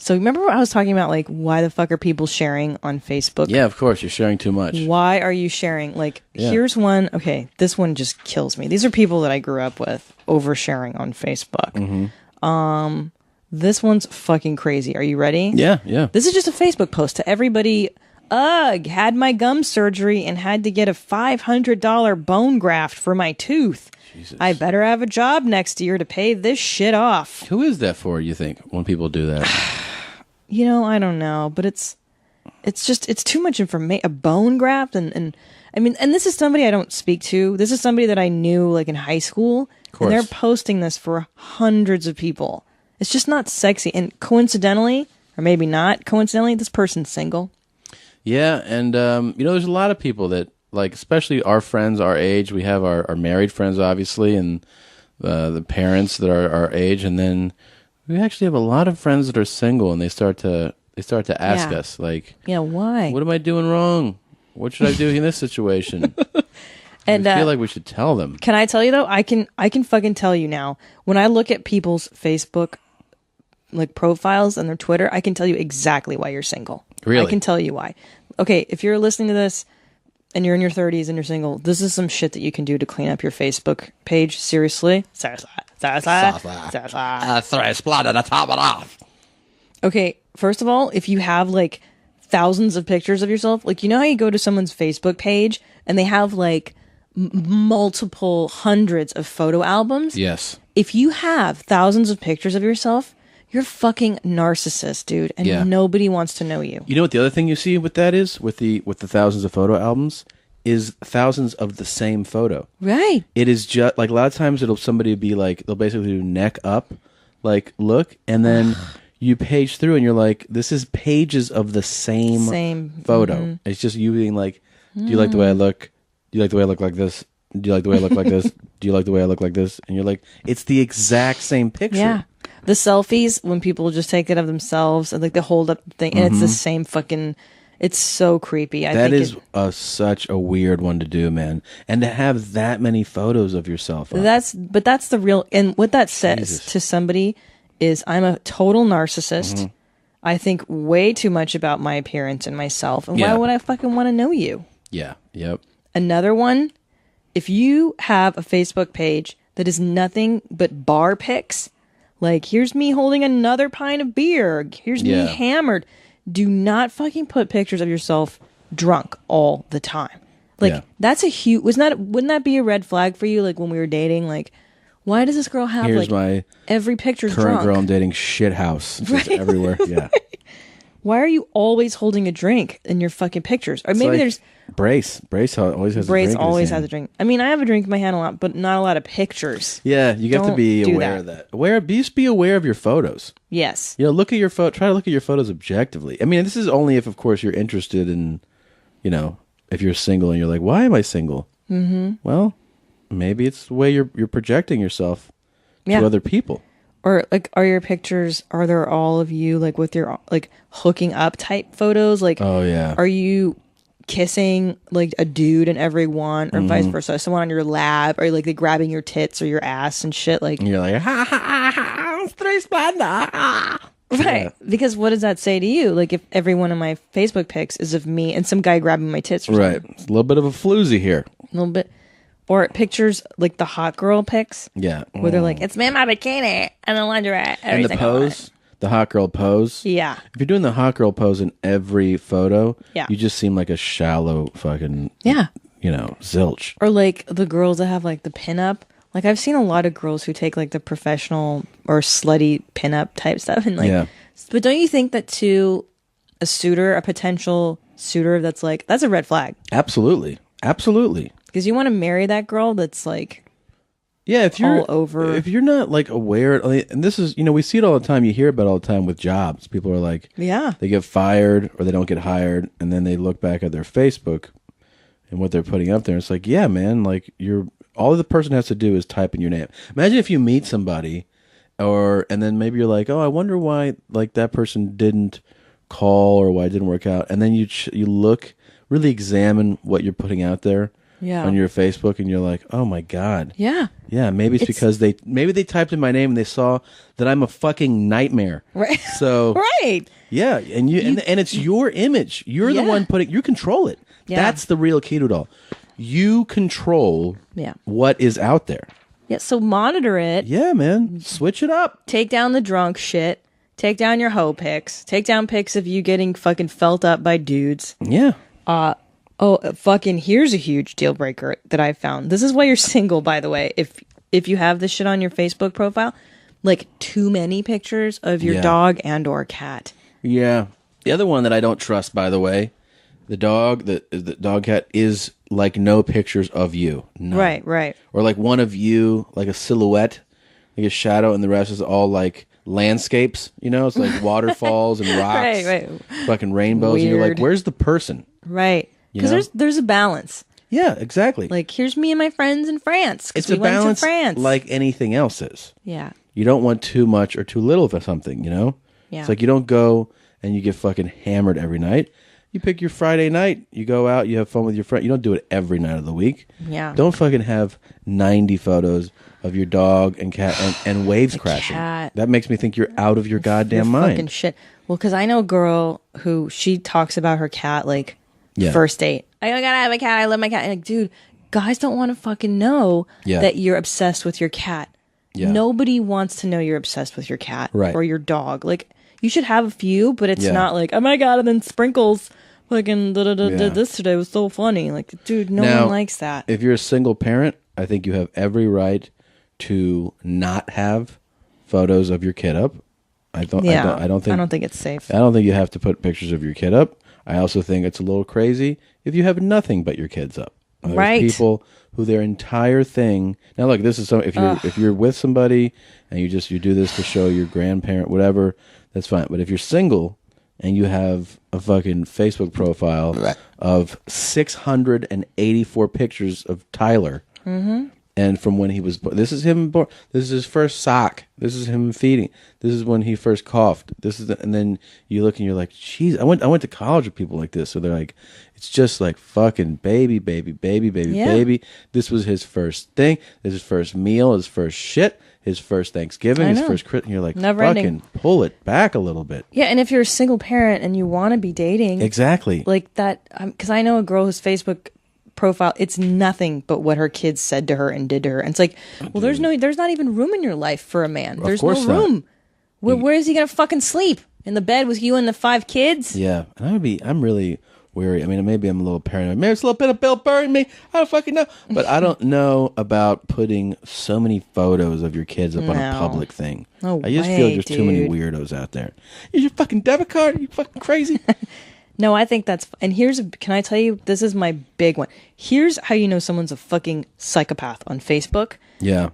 So remember I was talking about like why the fuck are people sharing on Facebook? Yeah, of course, you're sharing too much. Why are you sharing? Like, here's one. Okay, this one just kills me. These are people that I grew up with oversharing on Facebook. This one's fucking crazy. Are you ready? Yeah, yeah. This is just a Facebook post to everybody. Ugh, had my gum surgery and had to get a $500 bone graft for my tooth. Jesus. I better have a job next year to pay this shit off. Who is that for, you think, when people do that? You know, I don't know, but it's too much information. A bone graft and I mean, and this is somebody I don't speak to. This is somebody that I knew like in high school. And they're posting this for hundreds of people. It's just not sexy. And coincidentally, or maybe not coincidentally, this person's single. Yeah, and you know, there's a lot of people that, like, especially our friends our age. We have our married friends, obviously, and the parents that are our age, and then we actually have a lot of friends that are single, and they start to ask us, like, yeah, why? What am I doing wrong? What should I do in this situation? And I feel like we should tell them. Can I tell you though? I can fucking tell you now. When I look at people's Facebook like profiles and their Twitter, I can tell you exactly why you're single. Really? I can tell you why. Okay, if you're listening to this and you're in your 30s and you're single, this is some shit that you can do to clean up your Facebook page. Seriously. Okay, first of all, if you have like thousands of pictures of yourself, like, you know how you go to someone's Facebook page and they have like multiple hundreds of photo albums? Yes. If you have thousands of pictures of yourself, you're a fucking narcissist, dude, and nobody wants to know you. You know what the other thing you see with that is, with the thousands of photo albums, is thousands of the same photo. Right. It is just like a lot of times somebody be like, they'll basically do neck up, like look, and then you page through and you're like, this is pages of the same photo. Mm-hmm. It's just you being like, do you like the way I look? Do you like the way I look like this? Do you like the way I look like this? Do you like the way I look like this? And you're like, it's the exact same picture. Yeah. The selfies, when people just take it of themselves and like they hold up the thing, and it's the same fucking, it's so creepy. That is such a weird one to do, man. And to have that many photos of yourself. That's the real, and what that says to somebody is, I'm a total narcissist. I think way too much about my appearance and myself. And why would I fucking want to know you? Yeah. Yep. Another one, if you have a Facebook page that is nothing but bar pics, like, here's me holding another pint of beer, here's me hammered, do not fucking put pictures of yourself drunk all the time. Like, that's a huge, wouldn't that be a red flag for you? Like, when we were dating, like, why does this girl have, here's like, my every picture's current drunk? Girl I'm dating shit house. Just everywhere. Yeah. Why are you always holding a drink in your fucking pictures? Or maybe like there's Brace always has a drink. Brace always has a drink. I mean, I have a drink in my hand a lot, but not a lot of pictures. Yeah, you have to be aware of that. Just be aware of your photos. Yes. You know, look at your try to look at your photos objectively. I mean, this is only if, of course, you're interested in, you know, if you're single and you're like, why am I single? Mm-hmm. Well, maybe it's the way you're projecting yourself to other people. Or like, are your pictures, are there all of you like with your like hooking up type photos? Like, oh yeah, are you kissing like a dude in every one, or vice versa? Someone on your lap, or like they grabbing your tits or your ass and shit. Like, and you're like, ha ha ha, ha, right? Yeah. Because what does that say to you? Like, if every one of my Facebook pics is of me and some guy grabbing my tits, or right? Something. It's a little bit of a floozy here. A little bit. Or pictures like the hot girl pics. Yeah. Where they're like, it's me in my bikini and the lingerie. And the pose, the hot girl pose. Yeah. If you're doing the hot girl pose in every photo, yeah, you just seem like a shallow fucking, you know, zilch. Or like the girls that have like the pinup. Like, I've seen a lot of girls who take like the professional or slutty pinup type stuff. And like, but don't you think that to a potential suitor, that's like, that's a red flag? Absolutely. Absolutely. Because you want to marry that girl that's like, if you're all over. If you're not like aware, and this is, you know, we see it all the time. You hear about it all the time with jobs. People are like, they get fired or they don't get hired, and then they look back at their Facebook and what they're putting up there. It's like, yeah, man, like all the person has to do is type in your name. Imagine if you meet somebody, and then maybe you're like, oh, I wonder why like that person didn't call or why it didn't work out, and then you look, really examine what you're putting out there. on your Facebook, and you're like, oh my God. Yeah. Yeah, maybe it's because they typed in my name and they saw that I'm a fucking nightmare. Right. So right. Yeah, and and it's your image. You're the one you control it. Yeah. That's the real key to it all. You control what is out there. Yeah, so monitor it. Yeah, man. Switch it up. Take down the drunk shit. Take down your hoe pics. Take down pics of you getting fucking felt up by dudes. Yeah. Fucking here's a huge deal breaker that I found. This is why you're single, by the way. If you have this shit on your Facebook profile, like too many pictures of your dog and or cat. Yeah. The other one that I don't trust, by the way, the dog cat is like no pictures of you. None. Right. Or like one of you, like a silhouette, like a shadow, and the rest is all like landscapes. You know, it's like waterfalls and rocks, right. Fucking rainbows. Weird. And you're like, where's the person? Right. Because there's a balance. Yeah, exactly. Like, here's me and my friends in France. It's a balance like anything else is. Yeah. You don't want too much or too little of something, you know? Yeah. It's like you don't go and you get fucking hammered every night. You pick your Friday night, you go out, you have fun with your friend. You don't do it every night of the week. Yeah. Don't fucking have 90 photos of your dog and cat and waves crashing. Cat. That makes me think you're out of your goddamn mind. Fucking shit. Well, because I know a girl who she talks about her cat like first date. I gotta have a cat. I love my cat. And like, dude, guys don't want to fucking know that you're obsessed with your cat. Yeah. Nobody wants to know you're obsessed with your cat or your dog. Like, you should have a few, but it's not like, oh my God, and then Sprinkles fucking did this today. It was so funny. Like, dude, no one likes that. If you're a single parent, I think you have every right to not have photos of your kid up. I don't think it's safe. I don't think you have to put pictures of your kid up. I also think it's a little crazy if you have nothing but your kids up. There's people who their entire thing. Now, look, this is if you're with somebody and you do this to show your grandparent, whatever, that's fine. But if you're single and you have a fucking Facebook profile of 684 pictures of Tyler, and from when he was born, this is him born. This is his first sock. This is him feeding. This is when he first coughed. And then you look and you're like, jeez, I went to college with people like this. So they're like, it's just like fucking baby. This was his first thing. This is his first meal, his first shit, his first Thanksgiving, his first Christmas. And you're like, fucking pull it back a little bit. Yeah, and if you're a single parent and you want to be dating, exactly, like that, because I know a girl whose Facebook profile, it's nothing but what her kids said to her and did to her, and it's like, well, there's not even room in your life for a man. There's no room. Where is he gonna fucking sleep? In the bed with you and the 5 kids? Yeah, and I'm really weary. I mean, maybe I'm a little paranoid. Maybe it's a little bit of Bill Burr in me. I don't fucking know. But I don't know about putting so many photos of your kids up on a public thing. No I just feel like there's too many weirdos out there. Use your fucking debit card? Are you fucking crazy? No, I think that's... And can I tell you, this is my big one. Here's how you know someone's a fucking psychopath on Facebook. Yeah.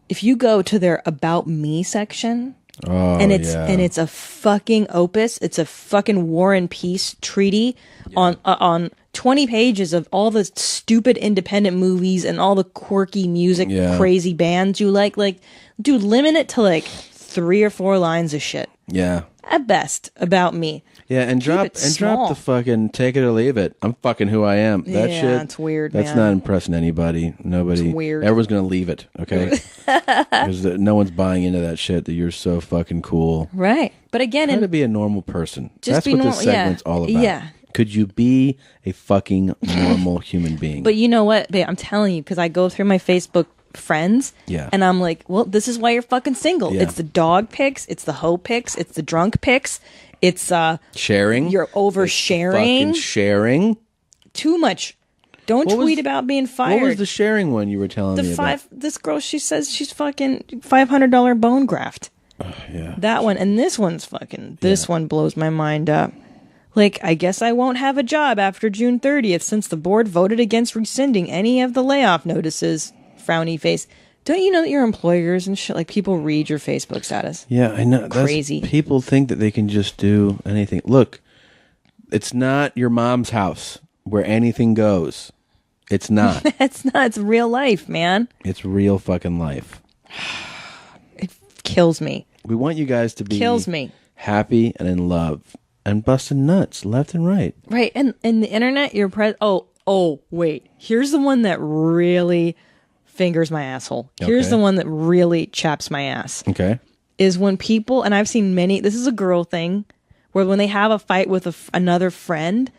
If you go to their About Me section... and it's a fucking opus. It's a fucking War and Peace treaty on 20 pages of all the stupid independent movies and all the quirky music, crazy bands you like. Like, dude, limit it to like 3 or 4 lines of shit. Yeah. At best, about me. Yeah, and drop the fucking take it or leave it. I'm fucking who I am. That shit. Yeah, it's weird. That's not impressing anybody. Nobody. It's weird. Everyone's gonna leave it. Okay. Because no one's buying into that shit. That you're so fucking cool. Right. But again, try to be a normal person. That's what this segment's all about. Yeah. Could you be a fucking normal human being? But you know what, babe? I'm telling you, because I go through my Facebook friends, and I'm like, well, this is why you're fucking single. It's the dog pics, it's the hoe pics, it's the drunk pics, it's sharing. You're oversharing. Fucking sharing. Too much. Don't tweet about being fired. What was the sharing one you were telling me about? This girl, she says she's fucking $500 bone graft. Yeah. That one, and this one's fucking. This one blows my mind up. Like, I guess I won't have a job after June 30th since the board voted against rescinding any of the layoff notices. Frowny face. Don't you know that your employers and shit, like, people read your Facebook status? Yeah, I know. Crazy. People think that they can just do anything. Look, it's not your mom's house where anything goes. It's not. It's not. It's real life, man. It's real fucking life. It kills me. We want you guys to be happy and in love and busting nuts left and right. Right. And the internet, Oh, wait. Here's the one that really fingers my asshole. Here's the one that really chaps my ass. Okay. Is when people, and I've seen many, this is a girl thing, where when they have a fight with another friend,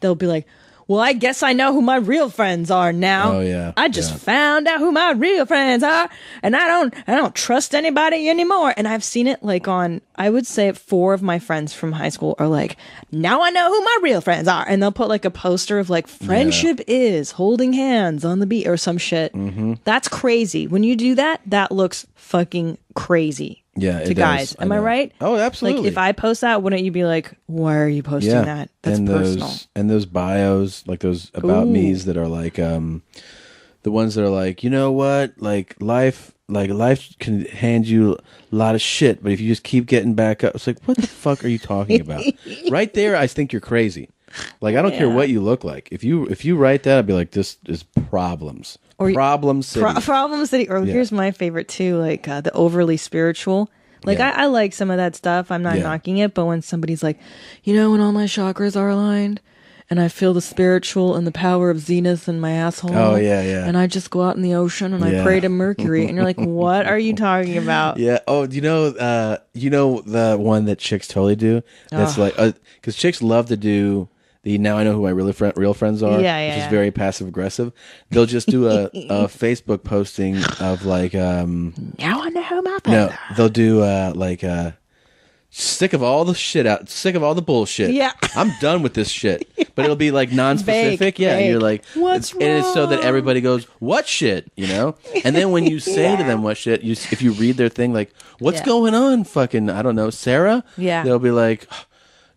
they'll be like, well, I guess I know who my real friends are now. Oh, yeah. I just found out who my real friends are, and I don't trust anybody anymore. And I've seen it like on, I would say 4 of my friends from high school are like, now I know who my real friends are. And they'll put like a poster of like, friendship is holding hands on the beach or some shit. Mm-hmm. That's crazy. When you do that, that looks fucking crazy. Yeah, to guys. Am I right? Oh, absolutely. Like if I post that, wouldn't you be like, why are you posting that? That's and personal. Those bios, like those about me's that are like the ones that are like, you know what? Like life can hand you a lot of shit, but if you just keep getting back up, it's like, what the fuck are you talking about? Right there, I think you're crazy. Like I don't care what you look like. If you write that, I'd be like, this is problems. Or Problem City. Problem City. Or here's my favorite too, like the overly spiritual. Like I like some of that stuff. I'm not knocking it, but when somebody's like, you know, when all my chakras are aligned, and I feel the spiritual and the power of Zenith in my asshole. Oh yeah. And I just go out in the ocean and I pray to Mercury, and you're like, what are you talking about? Yeah. Oh, you know the one that chicks totally do. That's like because chicks love to do. Now I know who my real friends are, which is very passive aggressive. They'll just do a Facebook posting of like now I know who my friends are. They'll do sick of all the shit out, sick of all the bullshit. Yeah. I'm done with this shit. But it'll be like non-specific. Vague. And you're like, what's wrong? And it's so that everybody goes, what shit? You know? And then when you say to them what shit, if you read their thing, like, what's going on, fucking, I don't know, Sarah? Yeah. They'll be like,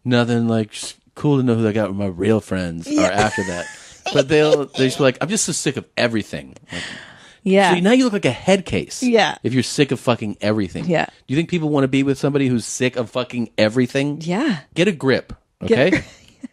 nothing, like, just cool to know who I got with my real friends are after that. But they'll just be like, I'm just so sick of everything. Like, so now you look like a head case. Yeah. If you're sick of fucking everything. Yeah. Do you think people want to be with somebody who's sick of fucking everything? Yeah. Get a grip. Okay?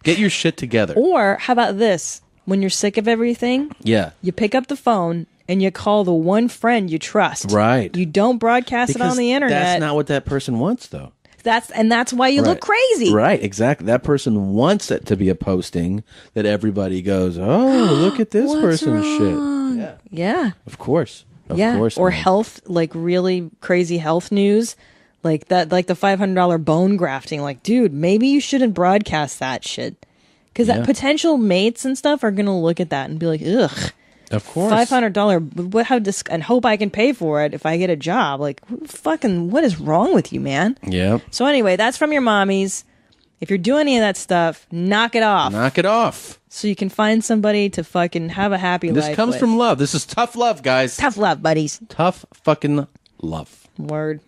Get your shit together. Or how about this? When you're sick of everything, you pick up the phone and you call the one friend you trust. Right. You don't broadcast it on the internet. That's not what that person wants, though. That's why you look crazy. Right, exactly. That person wants it to be a posting that everybody goes, oh, look at this person's shit. Yeah. Of course. Of course. Or health, like really crazy health news. Like that, like the $500 bone grafting. Like, dude, maybe you shouldn't broadcast that shit. Because that potential mates and stuff are going to look at that and be like, ugh. Of course. $500, and hope I can pay for it if I get a job. Like, what is wrong with you, man? Yeah. So anyway, that's from your mommies. If you're doing any of that stuff, knock it off. Knock it off. So you can find somebody to fucking have a happy life. This comes from love. This is tough love, guys. Tough love, buddies. Tough fucking love. Word.